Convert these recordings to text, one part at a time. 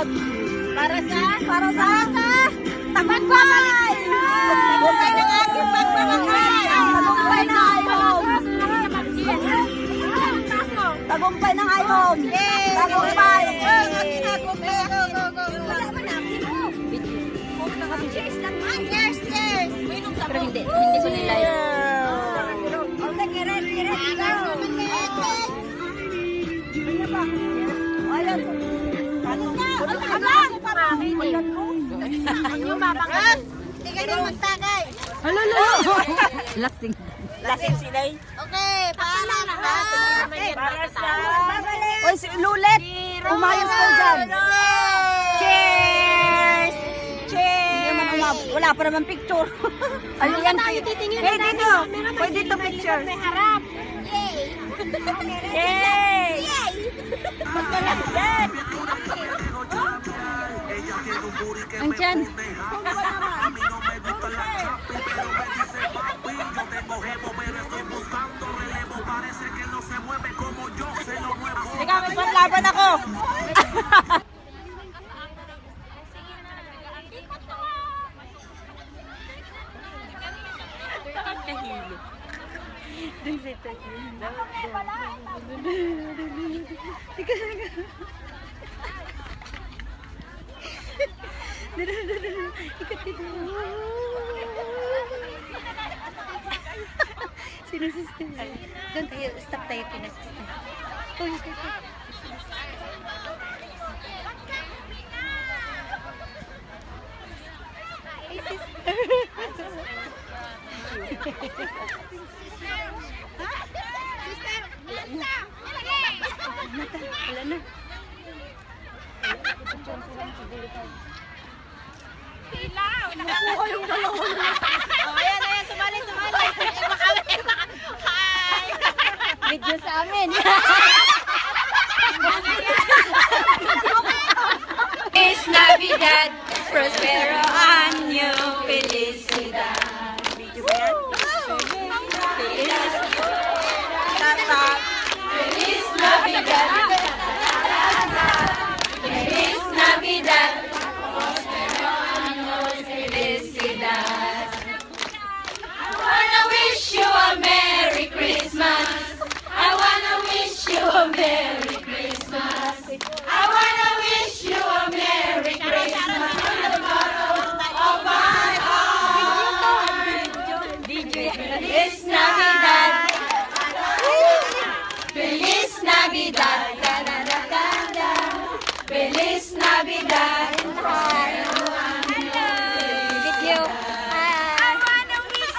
hayop. Para sa tagumpay. Tagumpay ng aking pagmamahal. Tagumpay ng hayop. Tagumpay ng hayop. Tagumpay. Cheers lang man. Cheers. Pero hindi ko nila yun. Okay, kiret. Ayun. Yung mabangas. Hindi ka na magtagay. Halala. Lasing sila. Okay, para sa Oy, si Lulet. Umayos ko dyan. Cheers. Wala pa naman picture. Ayun yan. Dito. Pwede ito picture. May harap. Yay! Andiyan. Teka, may panlaban ako. Sino sister? Doon tayo, stop tayo kina sister. Hey sister. Wala na. Sila! Nakuha yung dalawa na. Ayan, sumali. Hi! Video sa amin. Feliz Navidad, Prospero Año, Felicidad. Video ba yan? Feliz Navidad. Feliz Navidad. Prospero Año, Felicidad. I wanna wish you a Merry Christmas. I wanna wish you a Merry Christmas. I wanna wish you a Merry Christmas from the bottom of my heart. Feliz Navidad. Feliz Navidad. Feliz Navidad. Video. I wanna wish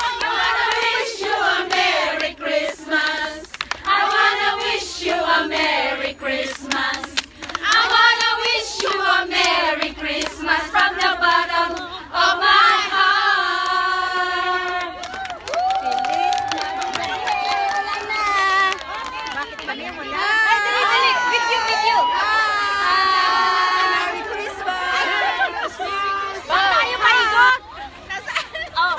you a Merry Christmas. I wanna wish you a Merry Christmas. I wanna wish you a Merry Christmas from the bottom of my heart. Bakit ba niya wala? Ay, dali. Video. Merry Christmas. Ba tayo maigot? Oh.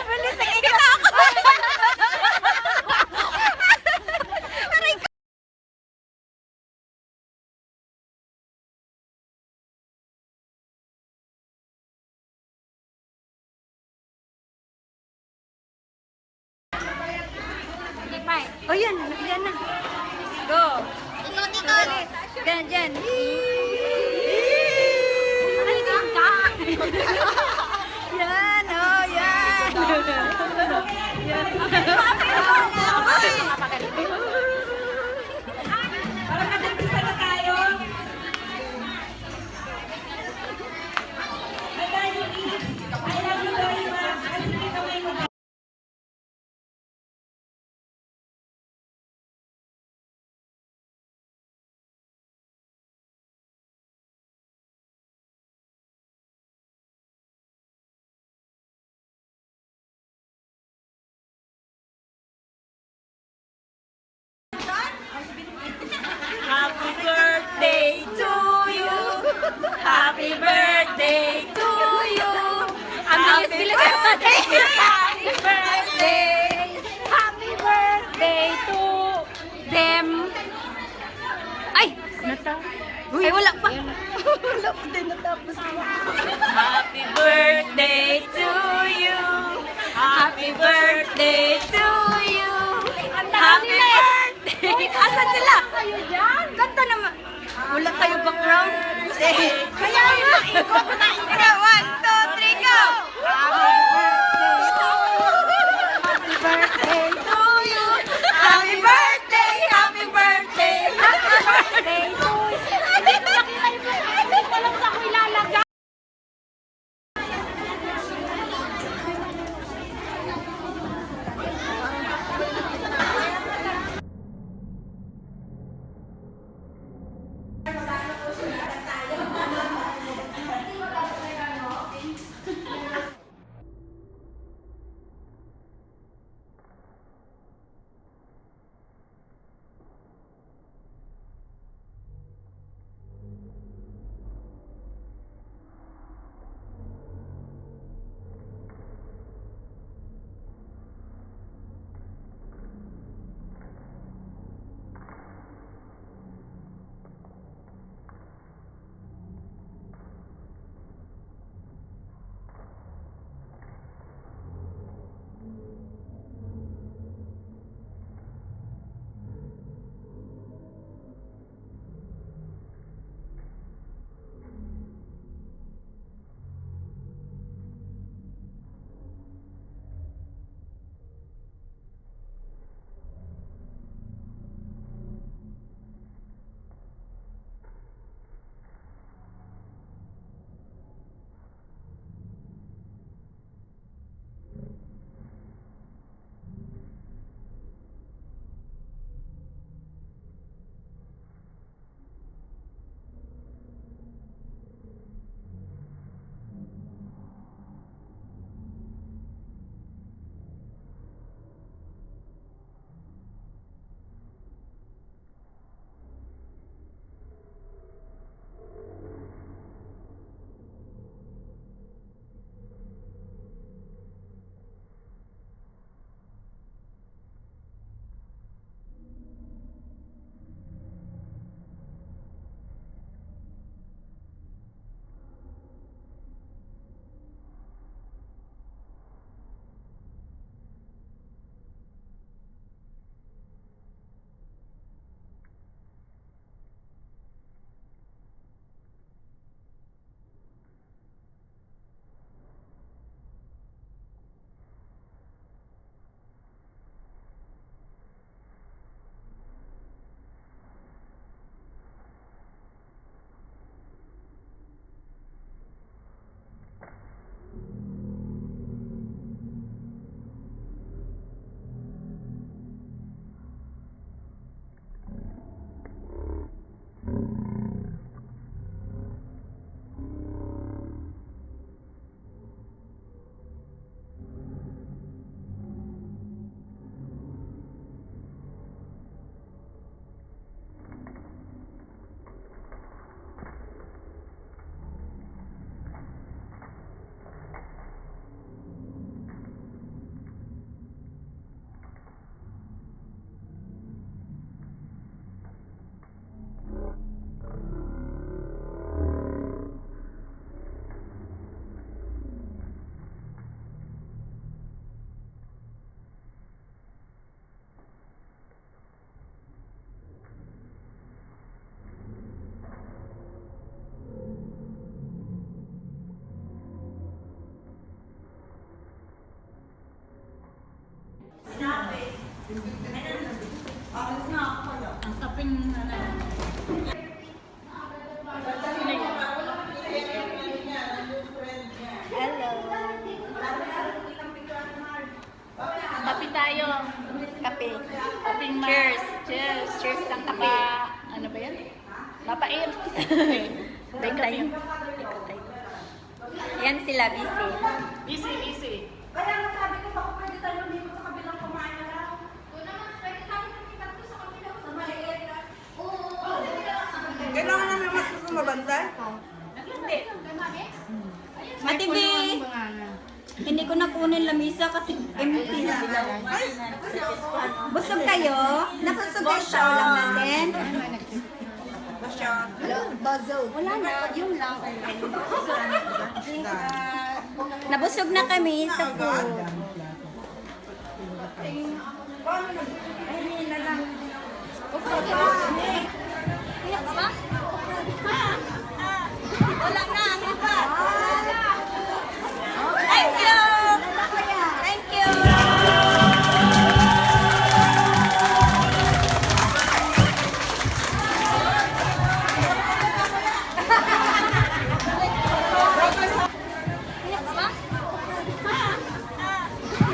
Bilis ang ikat ako. Oh, yan na. Go. Ikot. Dyan. Ay, ka. Yan. Parang kadagisa na tayo. Happy birthday to you. Happy birthday to you. Happy birthday. Happy birthday. Happy birthday. Ay, wala pa. Wala pa din natapos. Happy birthday to you. Happy birthday to you. Happy birthday. Asan sila? Kanta naman. Wala tayo background. Kaya nga. Kaya 1, 2, 3, go. Happy birthday to you. Happy birthday. Happy birthday. Happy birthday to you. Walang sa ko ilalagay. Ang taping Hello. Kape tayo. Kape. Kaping Cheers. Cheers. Cheers ng kape. Ano ba yan? Papait. Break tayo. Yan sila, busy. Easy, easy. Kaya nga sabi ko, baka pwede tayo lumipot sa kabilang kumain na lang. Doon naman, pwede tayo lumipat doon sa kabilang sa maliit. Oo. Kailangan namin mabantay? Hindi. Matibi! Hindi ko nakunin lamisa kasi empty na. Busog kayo? Nakasugal sa ulam natin? siya. Wala na, yun lang. Nabusog na kami sa food. Wala na, ang iba. Thank you! Thank you!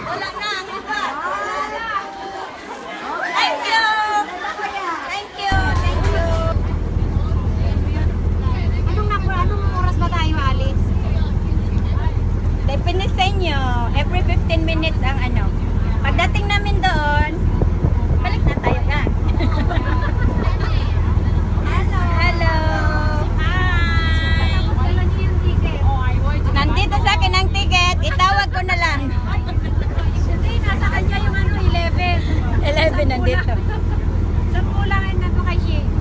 Wala na, ang iba. Thank you! Thank you! Thank you! Anong oras ba tayo alis? Depende sa inyo. Every 15 minutes ang ano. Pagdating namin doon, balik na tayo na. Hello! Hello! Hi! Kailan niyo yung ticket? Nandito sa akin ang ticket. Itawag ko na lang. Hindi, nasa kanya yung 11. 11 nandito. Sa pulangan na to kay Shane.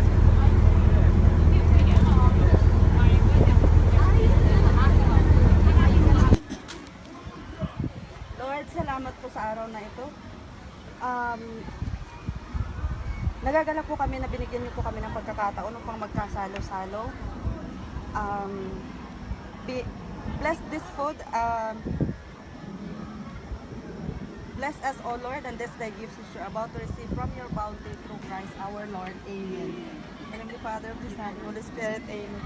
Lord, salamat po sa araw na ito. Nagagalak po kami na binigyan niyo po kami ng pagkakataon upang magkasalo-salo. Bless this food. Bless us, O Lord, and this day gifts which you're about to receive from your bounty through Christ our Lord. Amen. In the name of the Father, of the Son, and of the Holy Spirit. Amen.